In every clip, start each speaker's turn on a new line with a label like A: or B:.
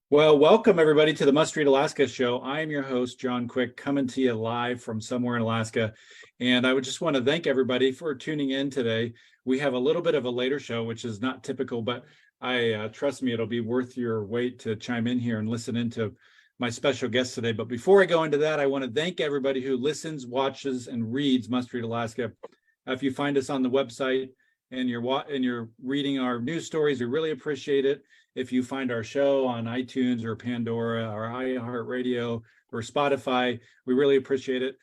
A: Well, welcome everybody to the Must Read Alaska show. I am your host, John Quick, coming to you live from somewhere in Alaska. And I would just want to thank everybody for tuning in today. We have a little bit of a later show, which is not typical, but I trust me, it'll be worth your wait to chime in here and listen into my special guest today. But before I go into that, I want to thank everybody who listens, watches, and reads Must Read Alaska. If you find us on the website and you're reading our news stories, we really appreciate it. If you find our show on iTunes or Pandora or iHeartRadio or Spotify, we really appreciate it.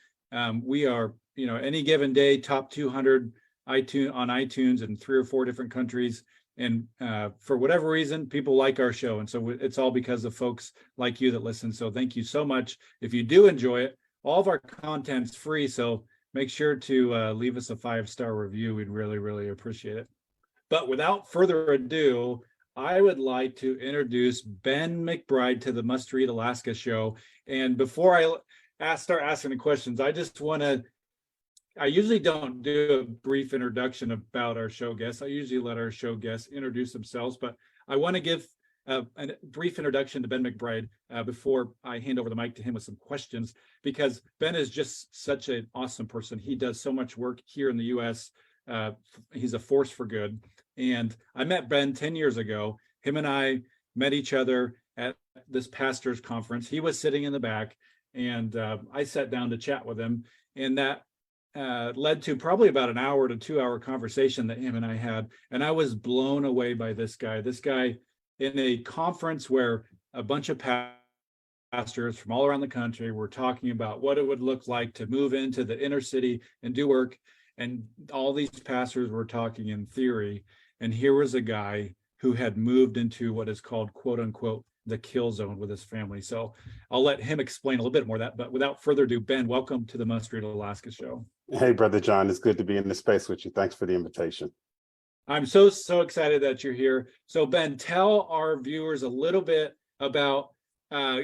A: We are, any given day, top 200 on iTunes in 3 or 4 different countries. And for whatever reason, people like our show. And so it's all because of folks like you that listen. So thank you so much. If you do enjoy it, all of our content's free. So make sure to leave us a 5-star review. We'd really, really appreciate it. But without further ado, I would like to introduce Ben McBride to the Must Read Alaska show. And before I start asking the questions, I usually don't do a brief introduction about our show guests. I usually let our show guests introduce themselves, but I want to give a brief introduction to Ben McBride before I hand over the mic to him with some questions, because Ben is just such an awesome person. He does so much work here in the U.S. He's a force for good. And I met Ben 10 years ago. Him and I met each other at this pastor's conference. He was sitting in the back, and I sat down to chat with him. And that led to probably about an hour to 2-hour conversation that him and I had. And I was blown away by this guy. This guy in a conference where a bunch of pastors from all around the country were talking about what it would look like to move into the inner city and do work. And all these pastors were talking in theory. And here was a guy who had moved into what is called, quote unquote, the kill zone with his family. So I'll let him explain a little bit more of that. But without further ado, Ben, welcome to the Must Read Alaska show.
B: Hey, Brother John, it's good to be in this space with you. Thanks for the invitation.
A: I'm so excited that you're here. So Ben, tell our viewers a little bit about,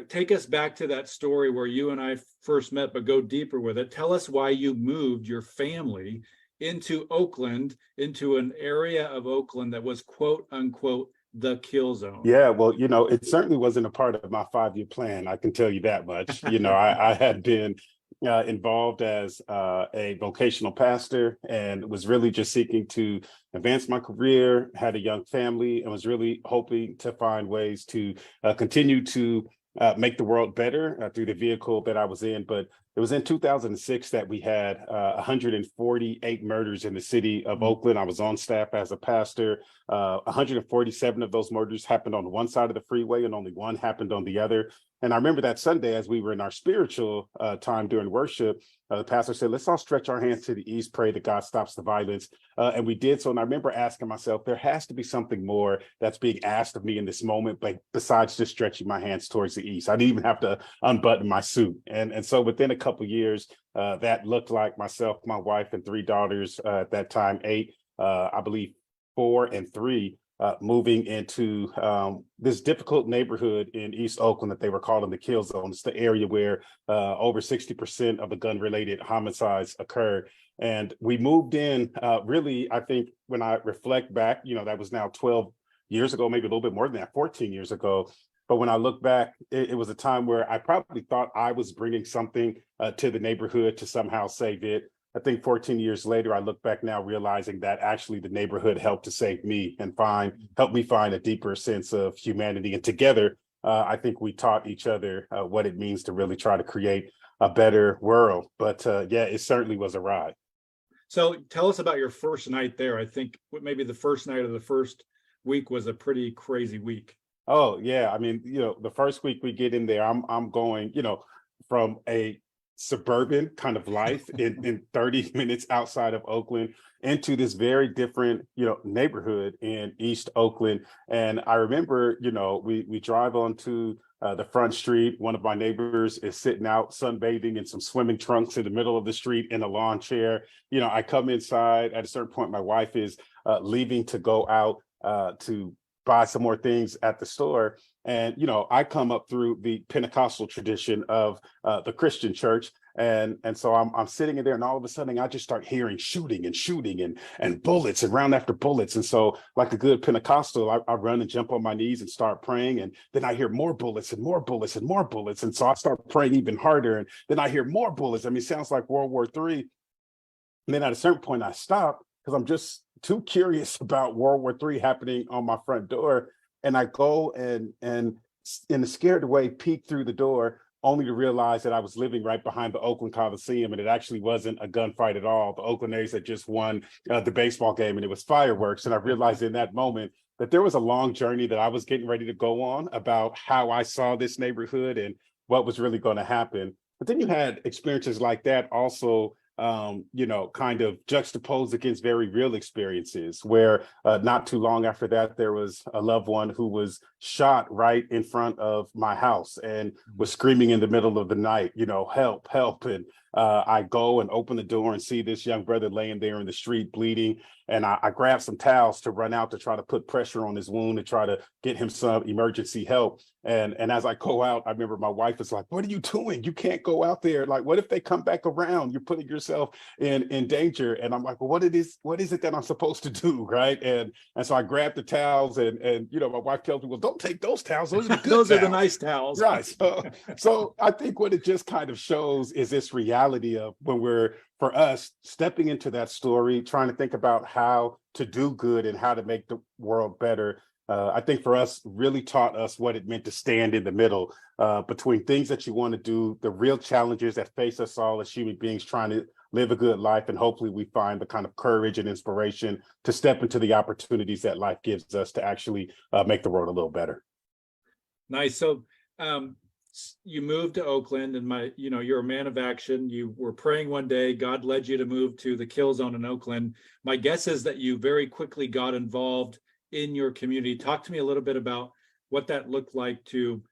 A: take us back to that story where you and I first met, but go deeper with it. Tell us why you moved your family into Oakland, into an area of Oakland that was, quote unquote, the kill zone.
B: Yeah, well, it certainly wasn't a part of my 5-year plan. I can tell you that much. I had been involved as a vocational pastor and was really just seeking to advance my career, had a young family, and was really hoping to find ways to continue to make the world better through the vehicle that I was in. But it was in 2006 that we had 148 murders in the city of Oakland. I was on staff as a pastor. 147 of those murders happened on one side of the freeway and only one happened on the other. And I remember that Sunday, as we were in our spiritual time during worship, the pastor said, let's all stretch our hands to the east, pray that God stops the violence. And we did so. And I remember asking myself, there has to be something more that's being asked of me in this moment, but besides just stretching my hands towards the east. I didn't even have to unbutton my suit. And so within a couple of years, that looked like myself, my wife, and 3 daughters at that time, 8, I believe 4 and 3, moving into this difficult neighborhood in East Oakland that they were calling the kill zone. It's the area where over 60% of the gun-related homicides occurred. And we moved in, really, I think when I reflect back, that was now 12 years ago, maybe a little bit more than that, 14 years ago. But when I look back, it was a time where I probably thought I was bringing something to the neighborhood to somehow save it. I think 14 years later, I look back now realizing that actually the neighborhood helped to save me and help me find a deeper sense of humanity. And together, I think we taught each other what it means to really try to create a better world. But yeah, it certainly was a ride.
A: So tell us about your first night there. I think maybe the first night of the first week was a pretty crazy week.
B: Oh, yeah. I mean, the first week we get in there, I'm going, from a suburban kind of life in 30 minutes outside of Oakland into this very different, neighborhood in East Oakland. And I remember, we drive onto the front street. One of my neighbors is sitting out sunbathing in some swimming trunks in the middle of the street in a lawn chair. I come inside at a certain point, my wife is leaving to go out to buy some more things at the store. And, I come up through the Pentecostal tradition of the Christian church. And so I'm sitting in there, and all of a sudden I just start hearing shooting and bullets and round after bullets. And so, like a good Pentecostal, I run and jump on my knees and start praying. And then I hear more bullets and more bullets and more bullets. And so I start praying even harder. And then I hear more bullets. I mean, it sounds like World War III. And then at a certain point I stop because I'm just too curious about World War III happening on my front door. And I go and in a scared way peek through the door, only to realize that I was living right behind the Oakland Coliseum, and it actually wasn't a gunfight at all. The Oakland A's had just won the baseball game, and it was fireworks. And I realized in that moment that there was a long journey that I was getting ready to go on about how I saw this neighborhood and what was really going to happen. But then you had experiences like that also, kind of juxtaposed against very real experiences where not too long after that, there was a loved one who was shot right in front of my house and was screaming in the middle of the night, help, help. And I go and open the door and see this young brother laying there in the street bleeding. And I grab some towels to run out to try to put pressure on his wound and try to get him some emergency help. And as I go out, I remember my wife was like, "What are you doing? You can't go out there. Like, what if they come back around? You're putting yourself in danger." And I'm like, "Well, what is it that I'm supposed to do?" Right. And so I grabbed the towels and my wife tells me, "Well, don't take those towels. Those are the good
A: Those
B: towels.
A: are the nice towels."
B: Right. So I think what it just kind of shows is this reality of when we're, for us, stepping into that story, trying to think about how to do good and how to make the world better. I think for us, really taught us what it meant to stand in the middle between things that you want to do, the real challenges that face us all as human beings trying to live a good life. And hopefully we find the kind of courage and inspiration to step into the opportunities that life gives us to actually make the world a little better.
A: Nice. So you moved to Oakland, and you're a man of action. You were praying one day, God led you to move to the kill zone in Oakland. My guess is that you very quickly got involved in your community. Talk to me a little bit about what that looked like to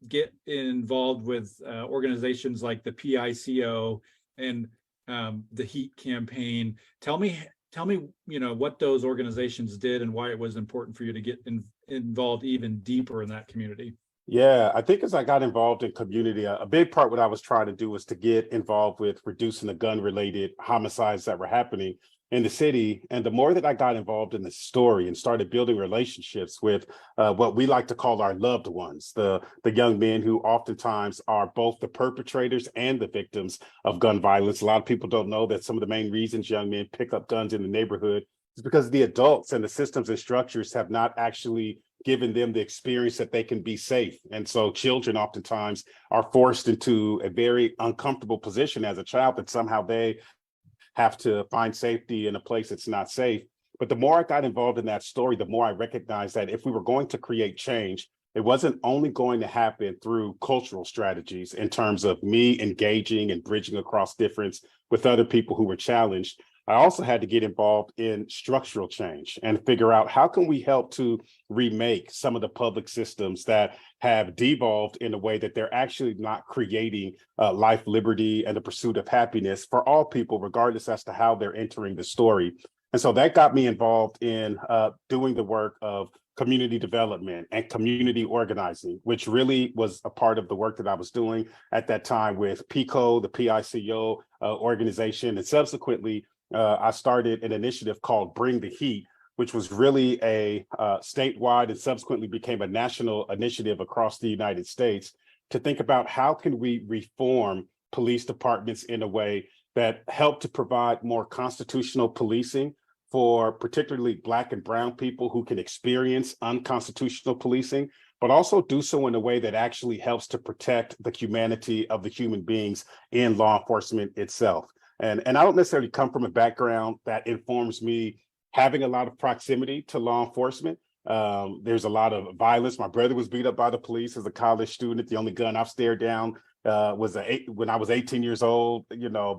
A: get involved with organizations like the PICO and the HEAT campaign. Tell me, what those organizations did and why it was important for you to get involved even deeper in that community.
B: Yeah, I think as I got involved in community, a big part what I was trying to do was to get involved with reducing the gun-related homicides that were happening in the city. And the more that I got involved in the story and started building relationships with what we like to call our loved ones, the young men who oftentimes are both the perpetrators and the victims of gun violence. A lot of people don't know that some of the main reasons young men pick up guns in the neighborhood is because the adults and the systems and structures have not actually given them the experience that they can be safe. And so children oftentimes are forced into a very uncomfortable position as a child that somehow they have to find safety in a place that's not safe. But the more I got involved in that story, the more I recognized that if we were going to create change, it wasn't only going to happen through cultural strategies in terms of me engaging and bridging across difference with other people who were challenged. I also had to get involved in structural change and figure out how can we help to remake some of the public systems that have devolved in a way that they're actually not creating life, liberty, and the pursuit of happiness for all people, regardless as to how they're entering the story. And so that got me involved in doing the work of community development and community organizing, which really was a part of the work that I was doing at that time with PICO, the PICO organization, and subsequently I started an initiative called Bring the Heat, which was really a statewide and subsequently became a national initiative across the United States to think about how can we reform police departments in a way that help to provide more constitutional policing for particularly Black and Brown people who can experience unconstitutional policing, but also do so in a way that actually helps to protect the humanity of the human beings in law enforcement itself. And I don't necessarily come from a background that informs me having a lot of proximity to law enforcement. There's a lot of violence. My brother was beat up by the police as a college student. The only gun I've stared down was when I was 18 years old,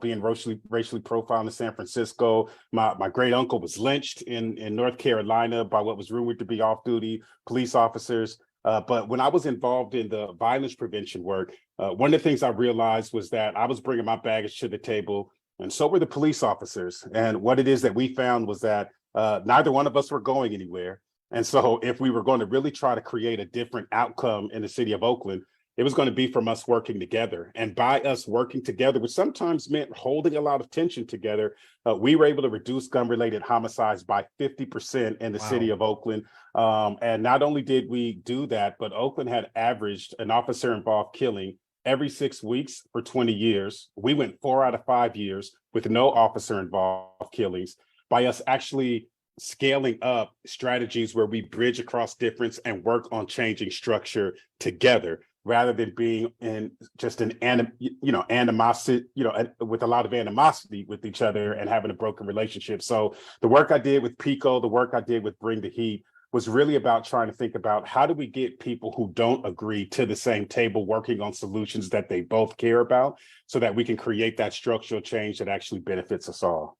B: being racially profiled in San Francisco. My great uncle was lynched in North Carolina by what was rumored to be off-duty police officers. But when I was involved in the violence prevention work, one of the things I realized was that I was bringing my baggage to the table, and so were the police officers. And what it is that we found was that neither one of us were going anywhere. And so if we were going to really try to create a different outcome in the city of Oakland, it was going to be from us working together. And by us working together, which sometimes meant holding a lot of tension together, we were able to reduce gun-related homicides by 50% in the city
A: Wow.
B: of Oakland. And not only did we do that, but Oakland had averaged an officer-involved killing every 6 weeks for 20 years. We went 4 out of 5 years with no officer-involved killings by us actually scaling up strategies where we bridge across difference and work on changing structure together, rather than being in just an animosity, with a lot of animosity with each other and having a broken relationship. So the work I did with Pico, the work I did with Bring the Heat, was really about trying to think about how do we get people who don't agree to the same table working on solutions that they both care about, so that we can create that structural change that actually benefits us all.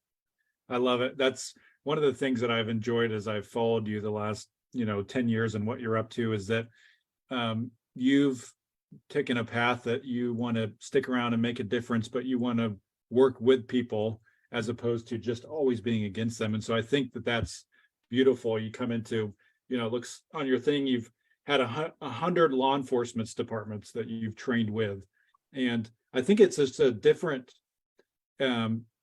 A: I love it. That's one of the things that I've enjoyed as I've followed you the last, 10 years and what you're up to, is that you've taken a path that you want to stick around and make a difference, but you want to work with people as opposed to just always being against them. And so I think that that's beautiful. You come into, looks on your thing, you've had 100 law enforcement departments that you've trained with. And I think it's just a different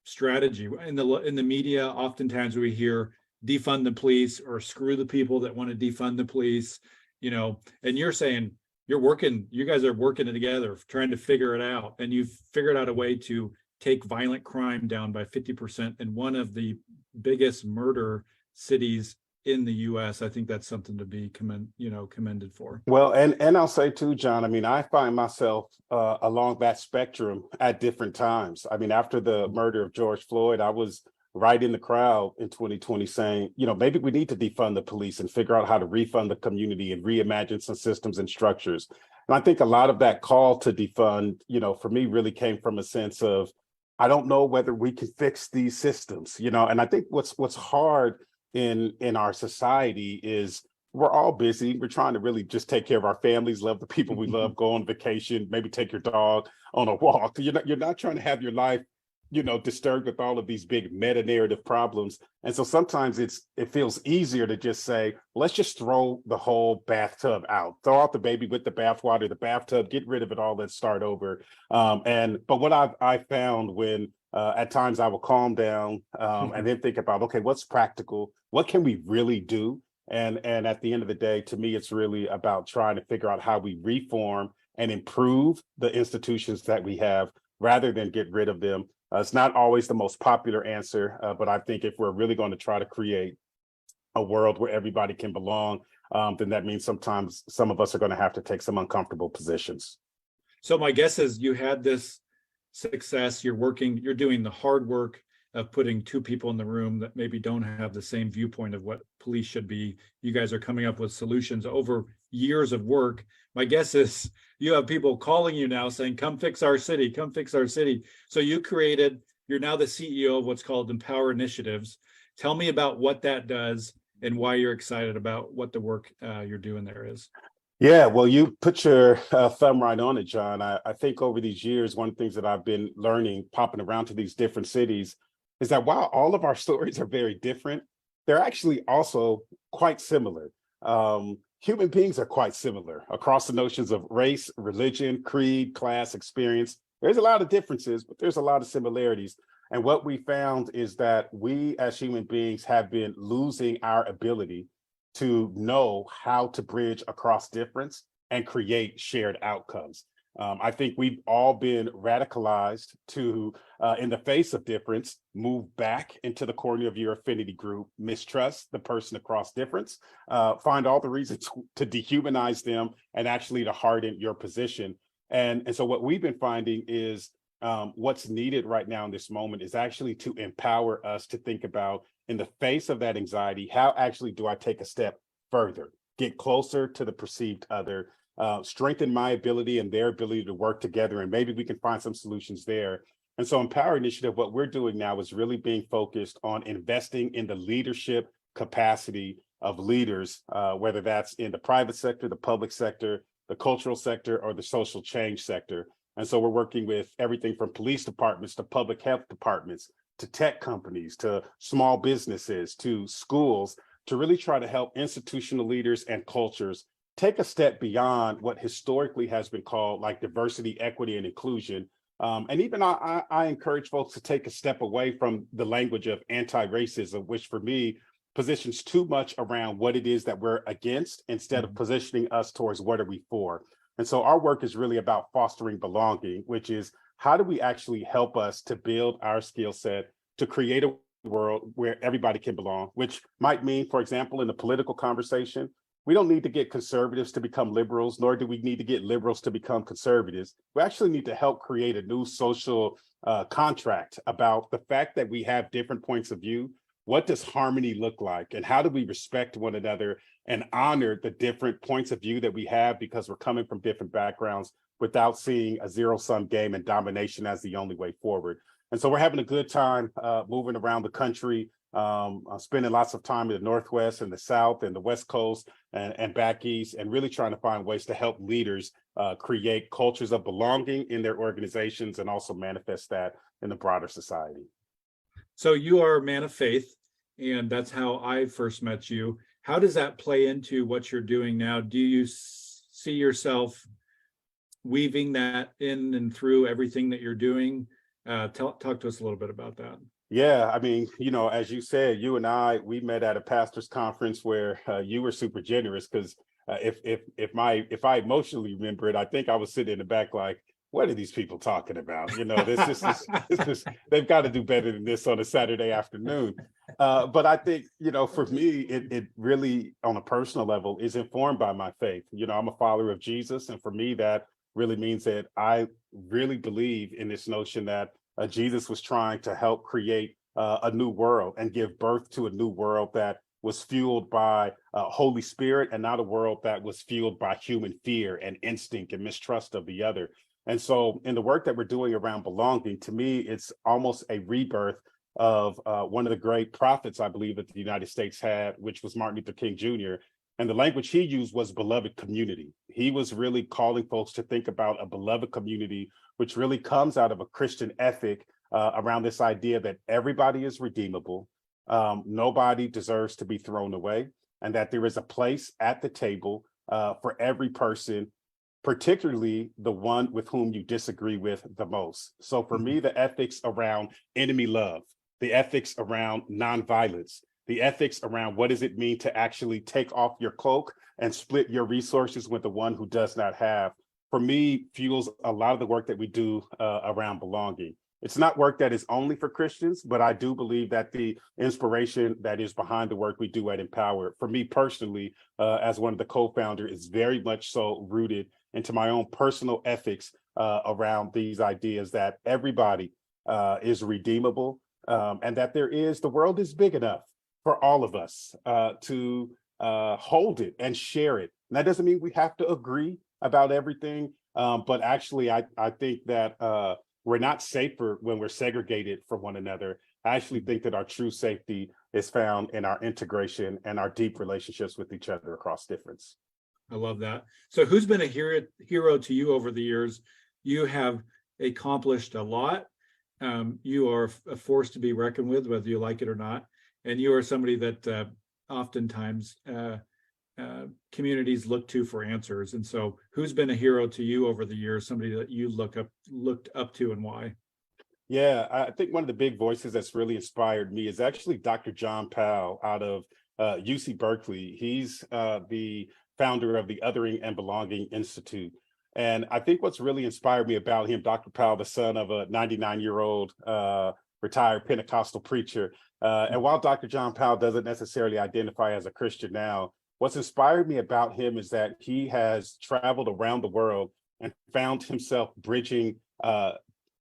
A: strategy. In the media, oftentimes we hear defund the police or screw the people that want to defund the police, and you're saying you guys are working together, trying to figure it out. And you've figured out a way to take violent crime down by 50% in one of the biggest murder cities in the US. I think that's something to be commended for.
B: Well, and I'll say too, John, I mean, I find myself along that spectrum at different times. I mean, after the murder of George Floyd, I was right in the crowd in 2020 saying, maybe we need to defund the police and figure out how to refund the community and reimagine some systems and structures. And I think a lot of that call to defund, for me really came from a sense of, I don't know whether we can fix these systems, and I think what's hard in our society is we're all busy. We're trying to really just take care of our families, love the people we love, go on vacation, maybe take your dog on a walk. You're not trying to have your life, disturbed with all of these big meta narrative problems. And so sometimes it feels easier to just say, let's just throw the whole bathtub out, throw out the baby with the bathwater, the bathtub, get rid of it all, let's start over. But what I found when at times I will calm down and then think about, okay, what's practical? What can we really do? And at the end of the day, to me, it's really about trying to figure out how we reform and improve the institutions that we have rather than get rid of them. It's not always the most popular answer, but I think if we're really going to try to create a world where everybody can belong, then that means sometimes some of us are going to have to take some uncomfortable positions.
A: So my guess is you had this success, you're doing the hard work of putting two people in the room that maybe don't have the same viewpoint of what police should be. You guys are coming up with solutions over years of work. My guess is you have people calling you now saying, come fix our city, come fix our city. So you're now the CEO of what's called Empower Initiatives. Tell me about what that does and why you're excited about what the work you're doing there is.
B: Yeah, well, you put your thumb right on it, John. I think over these years, one of the things that I've been learning, popping around to these different cities, is that while all of our stories are very different, they're actually also quite similar. Human beings are quite similar across the notions of race, religion, creed, class, experience. There's a lot of differences, but there's a lot of similarities. And what we found is that we as human beings have been losing our ability to know how to bridge across difference and create shared outcomes. I think we've all been radicalized to, in the face of difference, move back into the corner of your affinity group, mistrust the person across difference, find all the reasons to dehumanize them and actually to harden your position. And so what we've been finding is what's needed right now in this moment is actually to empower us to think about, in the face of that anxiety, how actually do I take a step further, get closer to the perceived other, strengthen my ability and their ability to work together, and maybe we can find some solutions there. And so Empower Initiative, what we're doing now is really being focused on investing in the leadership capacity of leaders, whether that's in the private sector, the public sector, the cultural sector, or the social change sector. And so we're working with everything from police departments to public health departments, to tech companies, to small businesses, to schools, to really try to help institutional leaders and cultures take a step beyond what historically has been called like diversity, equity, and inclusion. And even I encourage folks to take a step away from the language of anti-racism, which for me positions too much around what it is that we're against instead of positioning us towards what are we for. And so our work is really about fostering belonging, which is how do we actually help us to build our skill set to create a world where everybody can belong, which might mean, for example, in the political conversation, we don't need to get conservatives to become liberals, nor do we need to get liberals to become conservatives. We actually need to help create a new social contract about the fact that we have different points of view. What does harmony look like? And how do we respect one another and honor the different points of view that we have because we're coming from different backgrounds without seeing a zero-sum game and domination as the only way forward? And so we're having a good time moving around the country, spending lots of time in the Northwest and the South and the West Coast and back East, and really trying to find ways to help leaders create cultures of belonging in their organizations and also manifest that in the broader society.
A: So you are a man of faith, and that's how I first met you. How does that play into what you're doing now? Do you see yourself weaving that in and through everything that you're doing? Talk to us a little bit about that.
B: Yeah, I mean, as you said, you and we met at a pastor's conference where you were super generous because if I emotionally remember it, I think I was sitting in the back like, what are these people talking about? This they've got to do better than this on a Saturday afternoon. But I think, for me, it really, on a personal level, is informed by my faith. I'm a follower of Jesus. And for me, that really means that I really believe in this notion that Jesus was trying to help create a new world and give birth to a new world that was fueled by Holy Spirit and not a world that was fueled by human fear and instinct and mistrust of the other. And so in the work that we're doing around belonging, to me, it's almost a rebirth of one of the great prophets, I believe, that the United States had, which was Martin Luther King Jr. And the language he used was beloved community. He was really calling folks to think about a beloved community, which really comes out of a Christian ethic around this idea that everybody is redeemable, nobody deserves to be thrown away, and that there is a place at the table for every person, particularly the one with whom you disagree with the most. So for me, the ethics around enemy love, the ethics around nonviolence, the ethics around what does it mean to actually take off your cloak and split your resources with the one who does not have, for me, fuels a lot of the work that we do around belonging. It's not work that is only for Christians, but I do believe that the inspiration that is behind the work we do at Empower, for me personally, as one of the co-founders, is very much so rooted into my own personal ethics around these ideas that everybody is redeemable, and that the world is big enough for all of us to hold it and share it. And that doesn't mean we have to agree about everything, but actually I think that we're not safer when we're segregated from one another. I actually think that our true safety is found in our integration and our deep relationships with each other across difference.
A: I love that. So who's been a hero to you over the years? You have accomplished a lot. You are a force to be reckoned with, whether you like it or not. And you are somebody that oftentimes communities look to for answers. And so who's been a hero to you over the years, somebody that you looked up to, and why?
B: Yeah, I think one of the big voices that's really inspired me is actually Dr. John Powell out of UC Berkeley. He's the founder of the Othering and Belonging Institute. And I think what's really inspired me about him, Dr. Powell, the son of a 99-year-old retired Pentecostal preacher. And while Dr. John Powell doesn't necessarily identify as a Christian now, what's inspired me about him is that he has traveled around the world and found himself bridging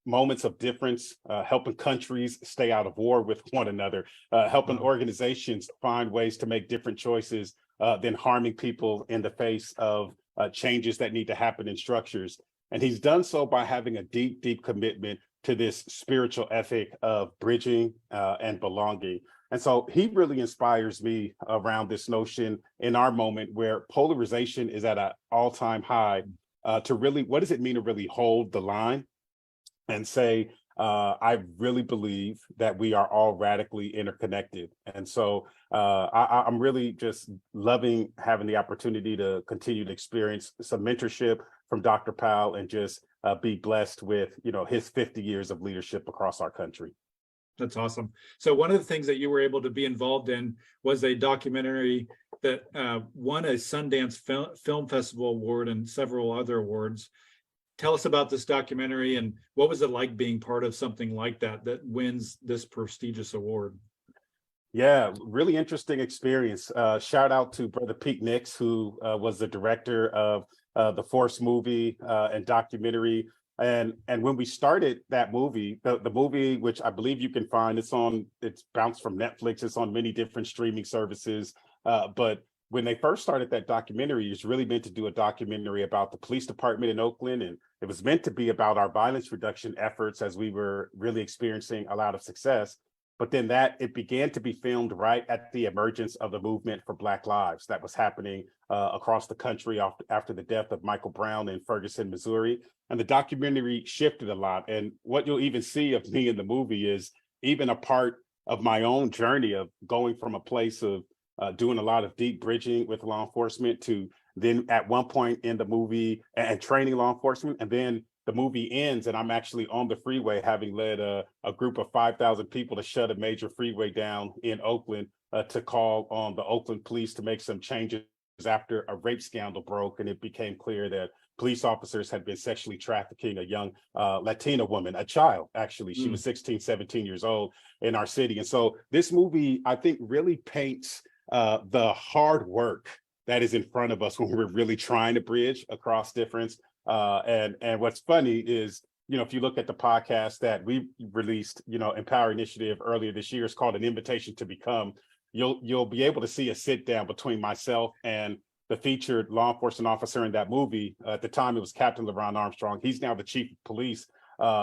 B: moments of difference, helping countries stay out of war with one another, helping organizations find ways to make different choices than harming people in the face of changes that need to happen in structures. And he's done so by having a deep, deep commitment to this spiritual ethic of bridging and belonging. And so he really inspires me around this notion in our moment where polarization is at an all-time high, to really, what does it mean to really hold the line and say, I really believe that we are all radically interconnected. And so I'm really just loving having the opportunity to continue to experience some mentorship from Dr. Powell and just be blessed with, his 50 years of leadership across our country.
A: That's awesome. So one of the things that you were able to be involved in was a documentary that won a Sundance Film Festival award and several other awards. Tell us about this documentary and what was it like being part of something like that wins this prestigious award?
B: Yeah, really interesting experience. Shout out to Brother Pete Nix, who was the director of the Force movie and documentary. And when we started that movie, the movie, which I believe you can find, it's bounced from Netflix, it's on many different streaming services. But when they first started that documentary, it was really meant to do a documentary about the police department in Oakland. And it was meant to be about our violence reduction efforts as we were really experiencing a lot of success. But then it began to be filmed right at the emergence of the movement for Black Lives that was happening across the country after the death of Michael Brown in Ferguson, Missouri. And the documentary shifted a lot. And what you'll even see of me in the movie is even a part of my own journey of going from a place of doing a lot of deep bridging with law enforcement to then at one point in the movie and training law enforcement. And then the movie ends and I'm actually on the freeway having led a group of 5,000 people to shut a major freeway down in Oakland to call on the Oakland police to make some changes after a rape scandal broke. And it became clear that police officers had been sexually trafficking a young Latina woman, a child, actually. She was 16, 17 years old in our city. And so this movie, I think, really paints the hard work that is in front of us when we're really trying to bridge across difference. And what's funny is, if you look at the podcast that we released, Empower Initiative earlier this year, it's called An Invitation to Become. You'll be able to see a sit down between myself and the featured law enforcement officer in that movie. At the time, it was Captain LeBron Armstrong. He's now the chief of police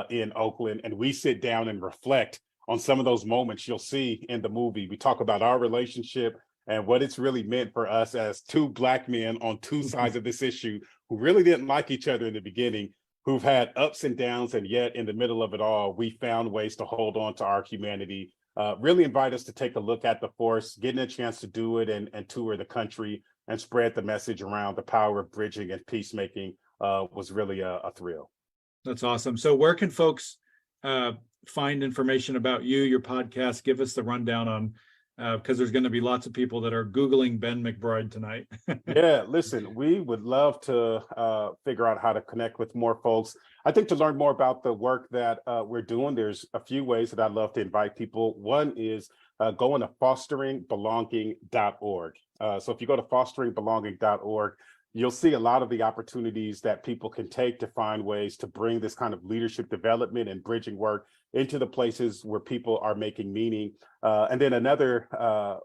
B: in Oakland. And we sit down and reflect on some of those moments you'll see in the movie. We talk about our relationship and what it's really meant for us as two Black men on two sides of this issue who really didn't like each other in the beginning, who've had ups and downs, and yet in the middle of it all, we found ways to hold on to our humanity. Really invite us to take a look at the force, getting a chance to do it and tour the country and spread the message around the power of bridging and peacemaking was really a thrill.
A: That's awesome. So where can folks find information about you, your podcast? Give us the rundown on because there's going to be lots of people that are Googling Ben McBride tonight.
B: Yeah, listen, we would love to figure out how to connect with more folks. I think to learn more about the work that we're doing, there's a few ways that I'd love to invite people. One is going to fosteringbelonging.org. So if you go to fosteringbelonging.org, you'll see a lot of the opportunities that people can take to find ways to bring this kind of leadership development and bridging work into the places where people are making meaning. And then another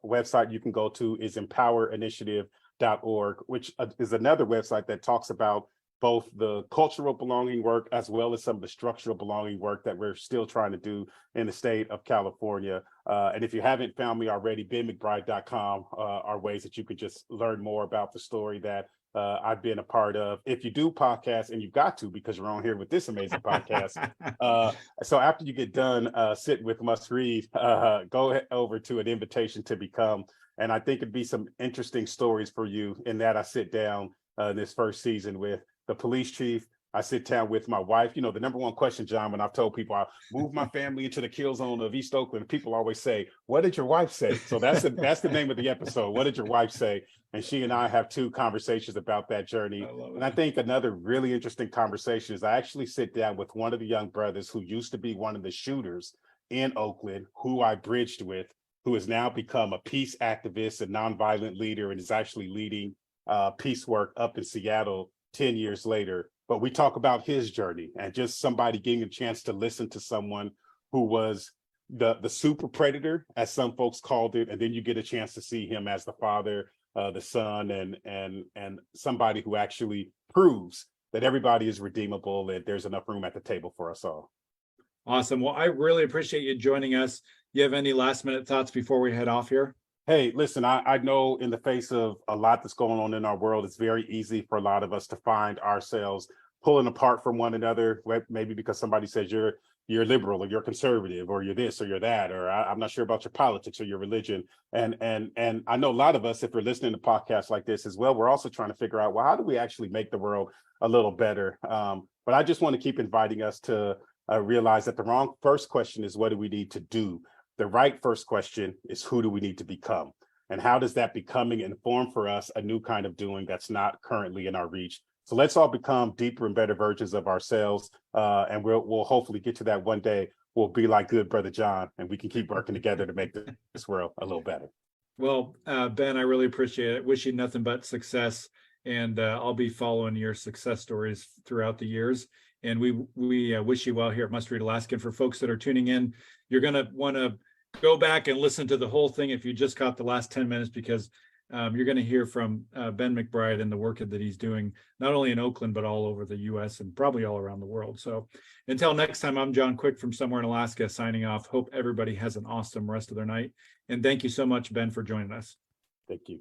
B: website you can go to is empowerinitiative.org, which is another website that talks about both the cultural belonging work as well as some of the structural belonging work that we're still trying to do in the state of California. And if you haven't found me already, benmcbride.com are ways that you could just learn more about the story that I've been a part of. If you do podcasts, and you've got to because you're on here with this amazing podcast. So after you get done sitting with Must Read, go over to An Invitation to Become. And I think it'd be some interesting stories for you in that I sit down this first season with the police chief. I sit down with my wife. The number one question, John, when I've told people I moved my family into the kill zone of East Oakland, people always say, "What did your wife say?" So that's the name of the episode. What did your wife say? And she and I have two conversations about that journey. And I think another really interesting conversation is I actually sit down with one of the young brothers who used to be one of the shooters in Oakland, who I bridged with, who has now become a peace activist and nonviolent leader and is actually leading peace work up in Seattle 10 years later. But we talk about his journey and just somebody getting a chance to listen to someone who was the super predator, as some folks called it, and then you get a chance to see him as the father, the son, and somebody who actually proves that everybody is redeemable and there's enough room at the table for us all.
A: Awesome. Well, I really appreciate you joining us. You have any last minute thoughts before we head off here?
B: Hey, listen, I know in the face of a lot that's going on in our world, it's very easy for a lot of us to find ourselves pulling apart from one another, maybe because somebody says you're you're liberal or you're conservative or you're this or you're that, or I'm not sure about your politics or your religion. And I know a lot of us, if we're listening to podcasts like this as well, we're also trying to figure out, well, how do we actually make the world a little better? But I just want to keep inviting us to realize that the wrong first question is, what do we need to do? The right first question is, who do we need to become? And how does that becoming inform for us a new kind of doing that's not currently in our reach? So let's all become deeper and better versions of ourselves. And we'll hopefully get to that one day. We'll be like good brother John, and we can keep working together to make this world a little better.
A: Well, Ben, I really appreciate it. Wish you nothing but success. And I'll be following your success stories throughout the years. And we wish you well here at Must Read Alaska. And for folks that are tuning in, you're going to want to go back and listen to the whole thing if you just caught the last 10 minutes, because you're going to hear from Ben McBride and the work that he's doing, not only in Oakland, but all over the U.S. and probably all around the world. So until next time, I'm John Quick from somewhere in Alaska signing off. Hope everybody has an awesome rest of their night. And thank you so much, Ben, for joining us.
B: Thank you.